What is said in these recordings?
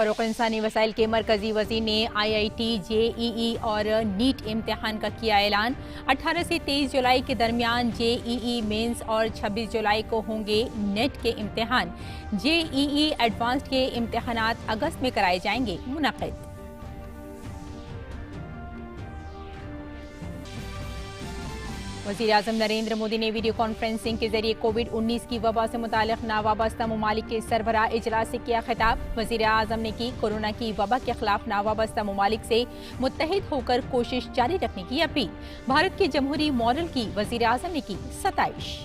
फरोग़ इंसानी वसाइल के मरकजी वज़ीर ने IIT, JEE और नीट इम्तिहान का किया ऐलान। 18 से 23 जुलाई के दरमियान JEE मेंस और 26 जुलाई को होंगे नेट के इम्तिहान। JEE एडवांस्ड के इम्तिहानात अगस्त में कराए जाएंगे मुनक़िद। वज़ीर-ए-आज़म नरेंद्र मोदी ने वीडियो कॉन्फ्रेंसिंग के जरिए कोविड-19 की वबा से मुतालिक नावाबस्ता ममालिक के सरबराह इजलास से किया खिताब। वज़ीर-ए-आज़म ने की कोरोना की वबा के खिलाफ नावाबस्ता ममालिक से मुत्तहिद होकर कोशिश जारी रखने की अपील। भारत के जमहूरी मॉडल की वज़ीर-ए-आज़म ने की सताइश।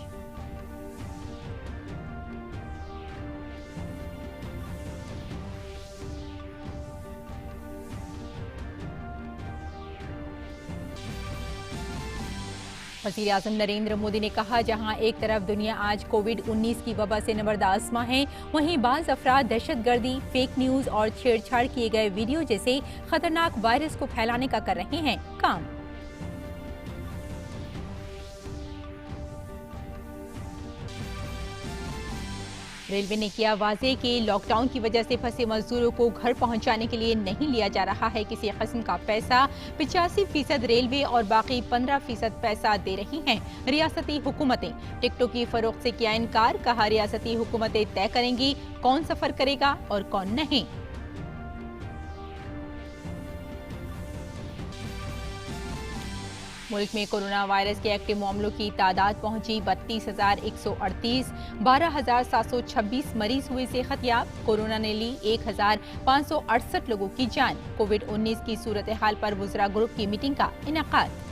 वज़ीर-ए-आज़म नरेंद्र मोदी ने कहा, जहां एक तरफ दुनिया आज कोविड-19 की वबा से नबरदास्मा है, वहीं बाज़ अफराद दहशतगर्दी, फेक न्यूज़ और छेड़छाड़ किए गए वीडियो जैसे खतरनाक वायरस को फैलाने का कर रहे हैं काम। रेलवे ने किया वाज़े कि लॉकडाउन की वजह से फंसे मजदूरों को घर पहुंचाने के लिए नहीं लिया जा रहा है किसी किस्म का पैसा। 85% रेलवे और बाकी 15% पैसा दे रही हैं रियासती हुकूमतें। टिकटों की फरोख्त से किया इनकार, कहा रियासती हुकूमतें तय करेंगी कौन सफर करेगा और कौन नहीं। मुल्क में कोरोना वायरस के एक्टिव मामलों की तादाद पहुंची 32,138, 12,726 मरीज हुए से खतियाब। कोरोना ने ली 1,568 लोगों की जान। कोविड-19 की सूरत हाल पर वुज़रा ग्रुप की मीटिंग का इनेकाद।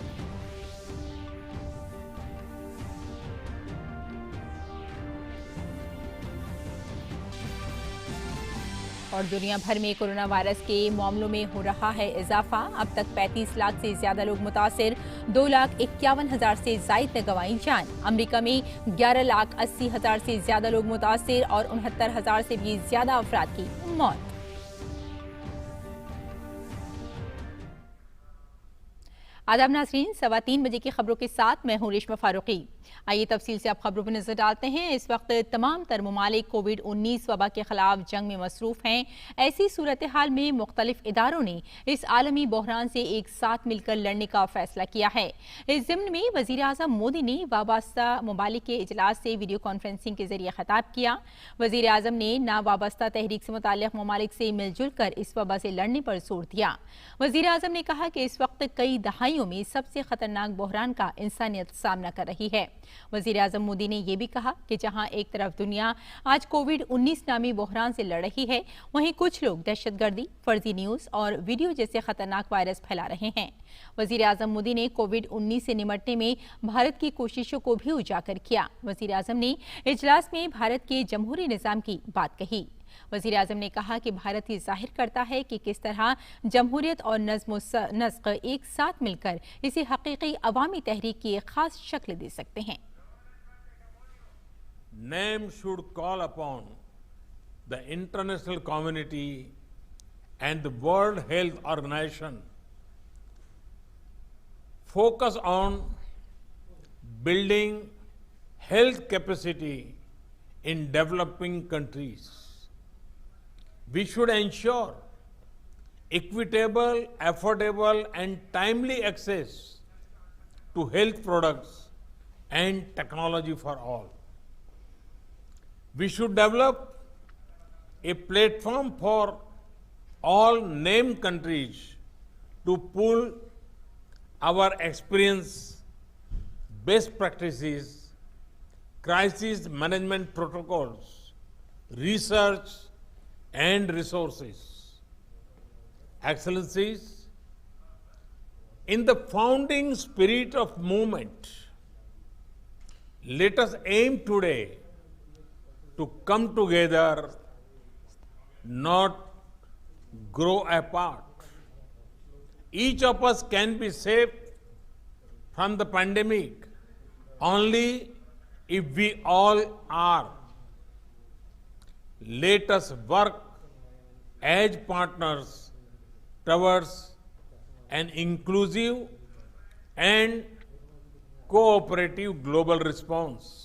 और दुनिया भर में कोरोना वायरस के मामलों में हो रहा है इजाफा। अब तक 35 लाख से ज्यादा लोग मुतासिर, 2,51,000 से जायद ने गंवाई जान। अमेरिका में 11,80,000 से ज्यादा लोग मुतासिर और 69,000 से भी ज्यादा अफराद की मौत। आदाब नाज़रीन, 3:15 बजे की खबरों के साथ मैं हूं रेशमा फारूकी। आइए तफसील से आप खबरों पर नजर डालते हैं। इस वक्त तमाम तर ममालिक कोविड-19 वबा के खिलाफ जंग में मसरूफ हैं। ऐसी सूरत हाल में मुख्तलिफ इदारों ने इस आलमी बहरान से एक साथ मिलकर लड़ने का फैसला किया है। इस ज़िम्न में वज़ीर-ए-आज़म मोदी ने वाबस्ता ममालिक के इजलास से वीडियो कॉन्फ्रेंसिंग के जरिए खिताब किया। वज़ीर-ए-आज़म ने नावाबस्ता तहरीक से मुताल्लिक़ ममालिक से मिलजुल कर इस वबा से लड़ने पर जोर दिया। वज़ीर-ए-आज़म ने कहा कि इस वक्त कई दहाइयों में सबसे खतरनाक बहरान का इंसानियत सामना कर रही है। वज़ीर-ए-आज़म मोदी ने यह भी कहा कि जहां एक तरफ दुनिया आज कोविड-19 नामी बहरान से लड़ रही है, वहीं कुछ लोग दहशतगर्दी, फर्जी न्यूज़ और वीडियो जैसे खतरनाक वायरस फैला रहे हैं। वज़ीर-ए-आज़म मोदी ने कोविड-19 से निपटने में भारत की कोशिशों को भी उजागर किया। वज़ीर-ए-आज़म ने इजलास में भारत के जमहूरी निज़ाम की बात कही। वज़ीर-ए-आज़म ने कहा कि भारत ये जाहिर करता है कि किस तरह जमहूरियत और नज़्म एक साथ मिलकर इसे हकीकी अवामी तहरीक की एक खास शक्ल दे सकते हैं। Name should call upon the international community and the World Health Organization focus on building health capacity in developing countries. We should ensure equitable, affordable and timely access to health products and technology for all. We should develop a platform for all named countries to pool our experience, best practices, crisis management protocols, research and resources. Excellencies, in the founding spirit of movement, let us aim today to come together, not grow apart. Each of us can be saved from the pandemic only if we all are. Let us work as partners towards an inclusive and cooperative global response.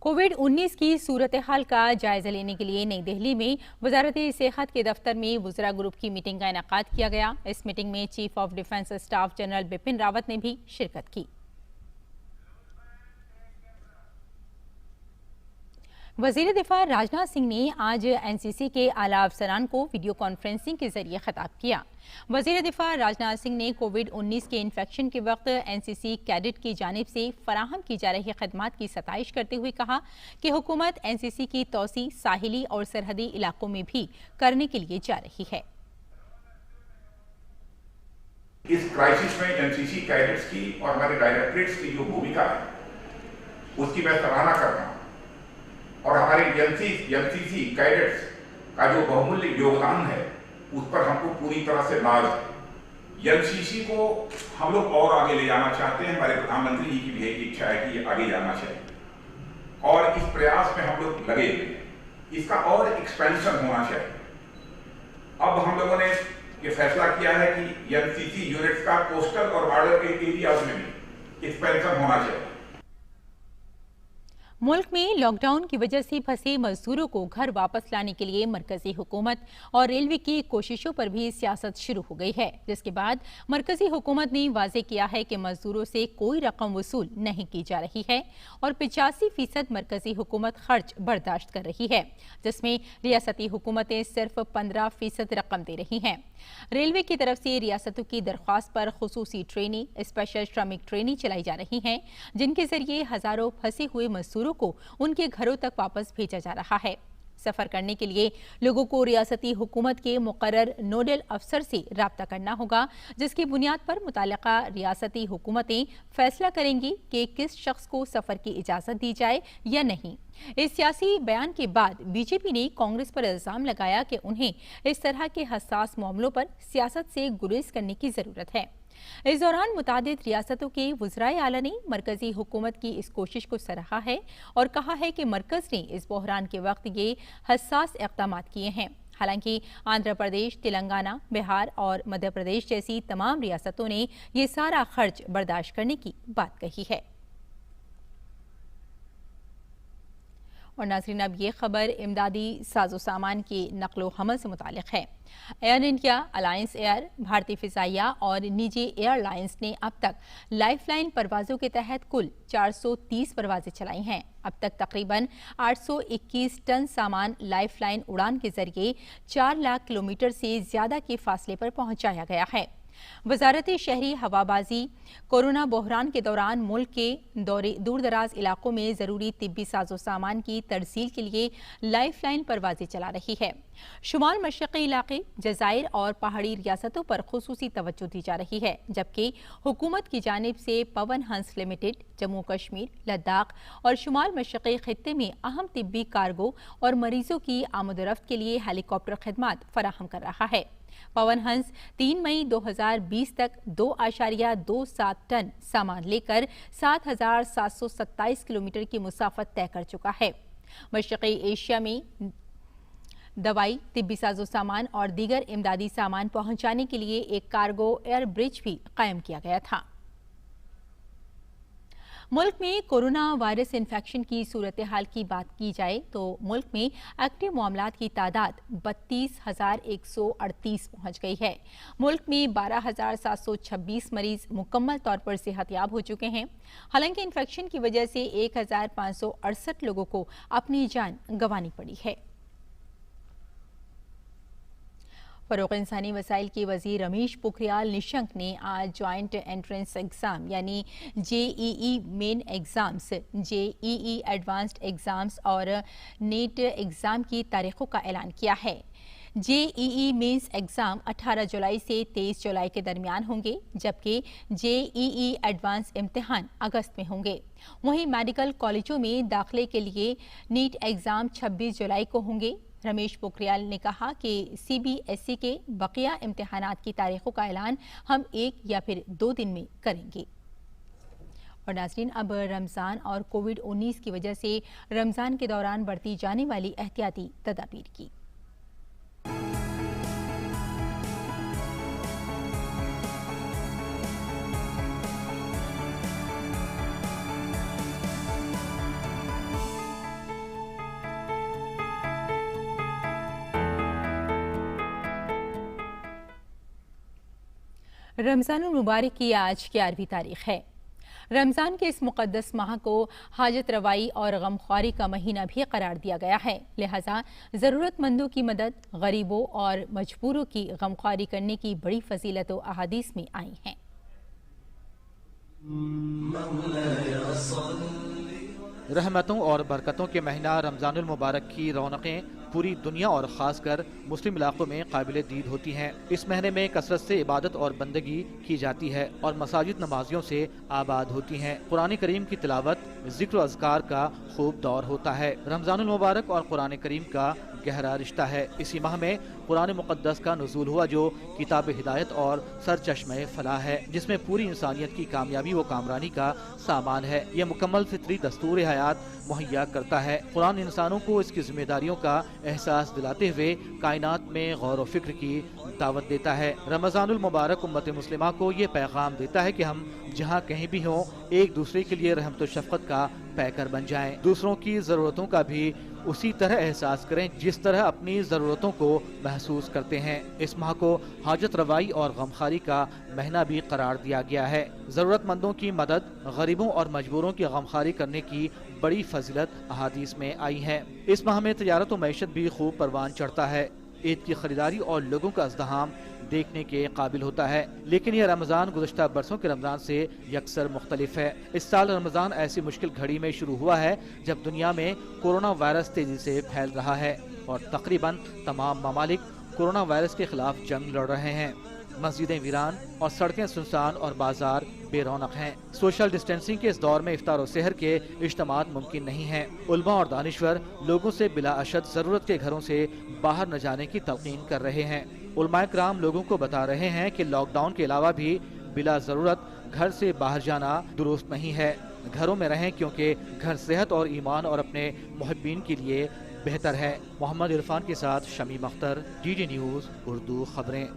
कोविड-19 की सूरत हाल का जायजा लेने के लिए नई दिल्ली में वजारत सेहत के दफ्तर में वुज़रा ग्रुप की मीटिंग का इनेकाद किया गया। इस मीटिंग में chief of defence staff general Bipin Rawat ने भी शिरकत की। वजीर दिफा राजनाथ सिंह ने आज एनसीसी के आला अफसरान को वीडियो कॉन्फ्रेंसिंग के जरिए खिताब किया। वजीर दिफा राजनाथ सिंह ने कोविड-19 के इन्फेक्शन के वक्त एनसीसी कैडेट की जानिब से फराहम की जा रही खदमात की सताइश करते हुए कहा कि हुकूमत एनसीसी की तोसी साहिली और सरहदी इलाकों में भी करने के लिए जा रही है। इस क्राइसिस में एनसीसी कैडेट्स की और हमारे डायरेक्टरेट्स की जो भूमिका है उसकी मैं सराहना करता हूं और हमारे एनसीसी कैडेट्स का जो बहुमूल्य योगदान है उस पर हमको पूरी तरह से नाज है। एनसीसी को हम लोग और आगे ले जाना चाहते हैं। हमारे प्रधानमंत्री जी की भी यही इच्छा है कि ये आगे जाना चाहिए और इस प्रयास में हम लोग लगे हुए हैं। इसका और एक्सपेंशन होना चाहिए। अब हम लोगों ने ये फैसला किया है कि एनसीसी यूनिट्स का कोस्टल और बॉर्डर के एरियाज में भी एक्सपेंशन होना चाहिए। मुल्क में लॉकडाउन की वजह से फंसे मजदूरों को घर वापस लाने के लिए मरकजी हुकूमत और रेलवे की कोशिशों पर भी सियासत शुरू हो गई है, जिसके बाद मरकजी हुकूमत ने वाजे किया है कि मजदूरों से कोई रकम वसूल नहीं की जा रही है और 85% मरकजी हुकूमत खर्च बर्दाश्त कर रही है, जिसमें रियासती हुकूमतें सिर्फ 15% रकम दे रही हैं। रेलवे की तरफ से रियासतों की दरख्वास्त पर खुसूसी ट्रेनें, स्पेशल श्रमिक ट्रेनें चलाई जा रही हैं, जिनके जरिए हजारों फंसे हुए मजदूरों को उनके घरों तक वापस भेजा जा रहा है। सफर करने के लिए लोगों को रियासती हुकूमत के मुकर्रर नोडल अफसर से राब्ता करना होगा, जिसकी बुनियाद पर मुतालिका रियासती हुकूमतें फैसला करेंगी कि किस शख्स को सफर की इजाजत दी जाए या नहीं। इस सियासी बयान के बाद बीजेपी ने कांग्रेस पर इल्जाम लगाया कि उन्हें इस तरह के हसास मामलों पर सियासत से गुरेज करने की जरूरत है। इस दौरान मुतादिद रियासतों के वज़राए आला ने मरकजी हुकूमत की इस कोशिश को सराहा है और कहा है कि मरकज ने इस बहरान के वक्त ये हसास इक़दाम किए हैं। हालांकि आंध्र प्रदेश, तेलंगाना, बिहार और मध्य प्रदेश जैसी तमाम रियासतों ने ये सारा खर्च बर्दाश्त करने की बात कही है। और नाज़रीन, अब ये खबर इमदादी साजो सामान की नकलो हमल से मुतालिक है। एयर इंडिया, अलायंस एयर, भारतीय फिजाइया और निजी एयरलाइंस ने अब तक लाइफलाइन परवाजों के तहत कुल 430 परवाजें चलाई हैं। अब तक तकरीबन 821 टन सामान लाइफलाइन उड़ान के जरिए 4 लाख किलोमीटर से ज्यादा के फासले पर पहुंचाया गया है। वजारत शहरी हवाबाजी कोरोना बहरान के दौरान मुल्क के दूर दराज इलाकों में जरूरी तिब्बी साजो सामान की तरसील के लिए लाइफलाइन परवाजें चला रही है। शुमाल मशरक़ी इलाके, जज़ायर और पहाड़ी रियासतों पर खुसूसी तवज्जो दी जा रही है, जबकि हुकूमत की जानिब से पवन हंस लिमिटेड जम्मू कश्मीर, लद्दाख और शुमाल मशरक़ी खित्ते में अहम तिब्बी कार्गो और मरीजों की आमदरफ्त के लिए हेलीकॉप्टर खिदमात फराहम कर रहा है। पवन हंस 3 मई 2020 तक 2.27 टन सामान लेकर 7,727 किलोमीटर की मुसाफत तय कर चुका है। मशरक़ी एशिया में दवाई, तिब्बी साजो सामान और दीगर इमदादी सामान पहुंचाने के लिए एक कार्गो एयर ब्रिज भी कायम किया गया था। मुल्क में कोरोना वायरस इन्फेक्शन की सूरत हाल की बात की जाए तो मुल्क में एक्टिव मामलात की तादाद 32,138 पहुंच गई है। मुल्क में 12,726 मरीज मुकम्मल तौर पर सेहतयाब हो चुके हैं। हालांकि इन्फेक्शन की वजह से 1,568 लोगों को अपनी जान गंवानी पड़ी है। फरोग़ इंसानी वसाइल के वज़ीर रमेश पोखरियाल निशंक ने आज ज्वाइंट एंट्रेंस एग्ज़ाम यानी JEE main exams, JEE advanced exams और नेट एग्ज़ाम की तारीखों का ऐलान किया है। जेईई मेंस एग्ज़ाम 18 जुलाई से 23 जुलाई के दरमियान होंगे, जबकि जेईई एडवांस इम्तिहान अगस्त में होंगे। वहीं मेडिकल कॉलेजों में दाखिले के लिए नीट एग्ज़ाम 26 जुलाई को होंगे। रमेश पोखरियाल ने कहा कि सीबीएसई के बकिया इम्तिहानात की तारीखों का ऐलान हम 1 या फिर 2 दिन में करेंगे। और नाज़रीन, अब रमज़ान और कोविड-19 की वजह से रमज़ान के दौरान बरती जाने वाली एहतियाती तदाबीर की। रमज़ानुल मुबारक की आज 11वीं तारीख है। रमज़ान के इस मुक़द्दस माह को हाजत रवाई और गमख्वारी का महीना भी करार दिया गया है। लिहाजा ज़रूरतमंदों की मदद, गरीबों और मजबूरों की गमख्वारी करने की बड़ी फजीलत व अहादीस में आई हैं। रहमतों और बरकतों के महीना रमज़ानुल मुबारक की रौनकें पूरी दुनिया और ख़ासकर मुस्लिम इलाकों में काबिल दीद होती हैं। इस महीने में कसरत से इबादत और बंदगी की जाती है और मसाजिद नमाजियों से आबाद होती हैं। कुरान करीम की तिलावत, जिक्र अज़कार का खूब दौर होता है। रमज़ानुल मुबारक और कुरान करीम का गहरा रिश्ता है। इसी माह में कुरान मुक़द्दस का नुज़ूल हुआ जो किताब हिदायत और सरचश्मे फलाह है, जिसमें पूरी इंसानियत की कामयाबी व कामरानी का सामान है। यह मुकम्मल फितरी दस्तूर हयात मुहैया करता है। कुरान इंसानों को इसकी जिम्मेदारियों का एहसास दिलाते हुए कायनात में गौर व फिक्र की दावत देता है। रमज़ानुल मुबारक उम्मत मुस्लिमा को ये पैगाम देता है कि हम जहाँ कहीं भी हों, एक दूसरे के लिए रहमत व शफ़क़त का पैकर बन जाएं। दूसरों की ज़रूरतों का भी उसी तरह एहसास करें जिस तरह अपनी ज़रूरतों को महसूस करते हैं। इस माह को हाजत रवाई और गमखारी का महीना भी करार दिया गया है। ज़रूरतमंदों की मदद, गरीबों और मजबूरों की गमखारी करने की बड़ी फजीलत अहादीस में आई है। इस माह में तिजारत व मैशत भी खूब परवान चढ़ता है। ईद की खरीदारी और लोगों का अज़्दहाम देखने के काबिल होता है। लेकिन यह रमज़ान गुज़श्ता बरसों के रमज़ान से यकसर मुख्तलिफ है। इस साल रमज़ान ऐसी मुश्किल घड़ी में शुरू हुआ है जब दुनिया में कोरोना वायरस तेजी से फैल रहा है और तकरीबन तमाम ममालिक कोरोना वायरस के खिलाफ जंग लड़ रहे हैं। मस्जिदें वीरान और सड़कें सुनसान और बाजार बेरौनक हैं। सोशल डिस्टेंसिंग के इस दौर में इफ्तार और सहर के इज्तिमात मुमकिन नहीं हैं। उलमा और दानिश्वर लोगों से बिला अशद ज़रूरत के घरों से बाहर न जाने की तलकीन कर रहे हैं। उलमाए किराम लोगों को बता रहे हैं कि लॉकडाउन के अलावा भी बिला ज़रूरत घर से बाहर जाना दुरुस्त नहीं है। घरों में रहें क्योंकि घर सेहत और ईमान और अपने मुहिब्बीन के लिए बेहतर है। मोहम्मद इरफान के साथ शमीम अख्तर, DD न्यूज़ उर्दू खबरें।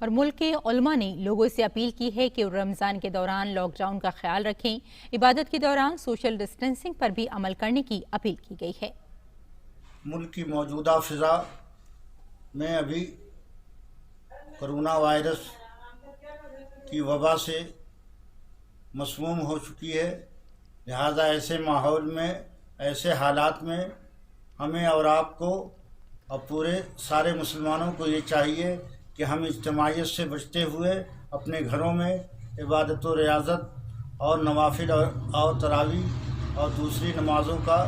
और मुल्क के उलमा ने लोगों से अपील की है कि रमज़ान के दौरान लॉकडाउन का ख्याल रखें। इबादत के दौरान सोशल डिस्टेंसिंग पर भी अमल करने की अपील की गई है। मुल्क की मौजूदा फ़िज़ा में अभी कोरोना वायरस की वबा से मसमूम हो चुकी है। लिहाजा ऐसे माहौल में, ऐसे हालात में हमें और आपको और पूरे सारे मुसलमानों को ये चाहिए कि हम इज्तिमाइयत से बचते हुए अपने घरों में इबादत व रियाज़त और नवाफिल और तरावी और दूसरी नमाज़ों का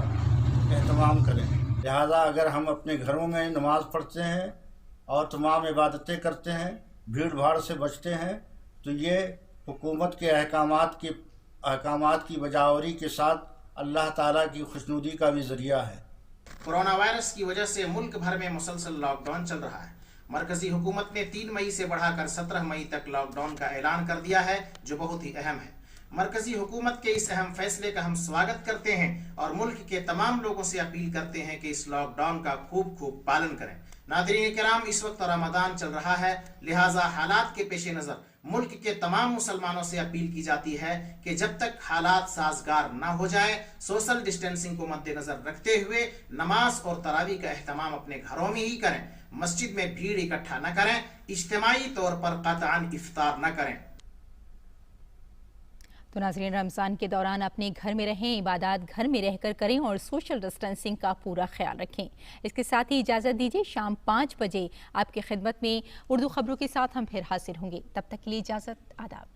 एहतमाम करें। लिहाजा अगर हम अपने घरों में नमाज़ पढ़ते हैं और तमाम इबादतें करते हैं, भीड़ भाड़ से बचते हैं, तो ये हुकूमत के अहकामात की बजावरी के साथ अल्लाह ताला की खुशनुदी का भी ज़रिया है। कोरोना वायरस की वजह से मुल्क भर में मुसलसल लॉकडाउन चल रहा है। मरकजी हुकूमत ने 3 मई से बढ़ाकर 17 मई तक लॉकडाउन का ऐलान कर दिया है, जो बहुत ही अहम है। मरकजी हुकूमत के इस अहम फैसले का हम स्वागत करते हैं और मुल्क के तमाम लोगों से अपील करते हैं कि इस लॉकडाउन का खूब खूब पालन करें। नाज़रीन किराम, इस वक्त रमज़ान चल रहा है, लिहाजा हालात के पेश नज़र मुल्क के तमाम मुसलमानों से अपील की जाती है कि जब तक हालात साजगार न हो जाए, सोशल डिस्टेंसिंग को मद्देनजर रखते हुए नमाज और तरावी का एहतमाम अपने घरों में ही करें। मस्जिद में भीड़ इकट्ठा न करें, इज्तिमाई तौर पर क़तअन इफ्तार न करें। तो नाज़रीन, रमज़ान के दौरान अपने घर में रहें, इबादत घर में रहकर करें और सोशल डिस्टेंसिंग का पूरा ख्याल रखें। इसके साथ ही इजाज़त दीजिए। शाम 5 बजे आपकी खिदमत में उर्दू खबरों के साथ हम फिर हाजिर होंगे। तब तक के लिए इजाज़त, आदाब।